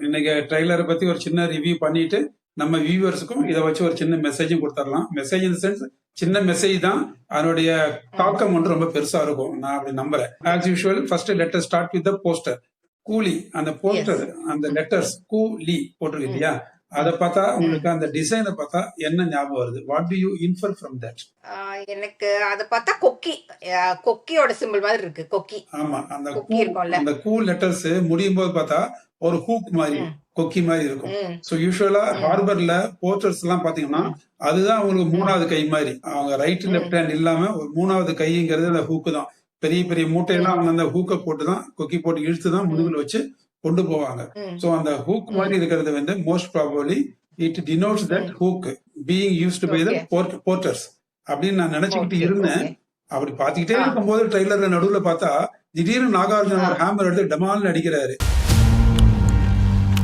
இன்னைக்கு ட்ரெய்லரை பத்தி ஒரு சின்ன ரிவ்யூ பண்ணிட்டு நம்ம வியூவர்ஸுக்கும் இதை வச்சு ஒரு சின்ன மெசேஜும் கொடுத்துடலாம். மெசேஜ் இன் சென்ஸ் சின்ன மெசேஜ் தான், அதனுடைய தாக்கம் வந்து ரொம்ப பெருசா இருக்கும். நான் அப்படி நம்புறேன். As usual first letter start with the poster. கூலி, அந்த போஸ்டர், அந்த லெட்டர்ஸ் கூலி போட்டிருக்கு இல்லையா, அதை பார்த்தா உங்களுக்கு அந்த டிசைனை பார்த்தா என்ன ஞாபகம் வருது? What to you infer from that? எனக்கு அதை பார்த்தா கொக்கி, கொக்கியோட சிம்பிள் மாதிரி இருக்கு. கொக்கி. ஆமா, அந்த கொக்கி இருக்கும்ல, அந்த கூ லெட்டர்ஸ் முடியும் போது பார்த்தா ஒரு ஹூக் மாதிரி, கொக்கி மாதிரி இருக்கும். சோ யூஸ்வலா ஹார்பர்ல போர்ட்டர்ஸ் எல்லாம் பாத்தீங்கன்னா அதுதான் அவங்களுக்கு மூணாவது கை மாதிரி. அவங்க ரைட் லெஃப்ட் ஹேண்ட் இல்லாம ஒரு மூணாவது கைங்கிறது அந்த ஹூக்கு தான். பெரிய பெரிய மூட்டையெல்லாம் அவங்க அந்த ஹூக்கை போட்டுதான், கொக்கி போட்டு இழுத்துதான் முதுகுல வச்சு கொண்டு போவாங்க. சோ அந்த ஹூக் மாதிரி இருக்கிறது வந்து most probably it denotes that hook being used by the porters அப்படின்னு நான் நினைச்சுக்கிட்டு இருந்தேன். அப்படி பாத்துக்கிட்டே இருக்கும்போது ட்ரெய்லர்ல நடுவுல பார்த்தா திடீர்னு நாகார்ஜுன ஒரு ஹேமர் எடுத்து டமால்னு அடிக்கிறாரு.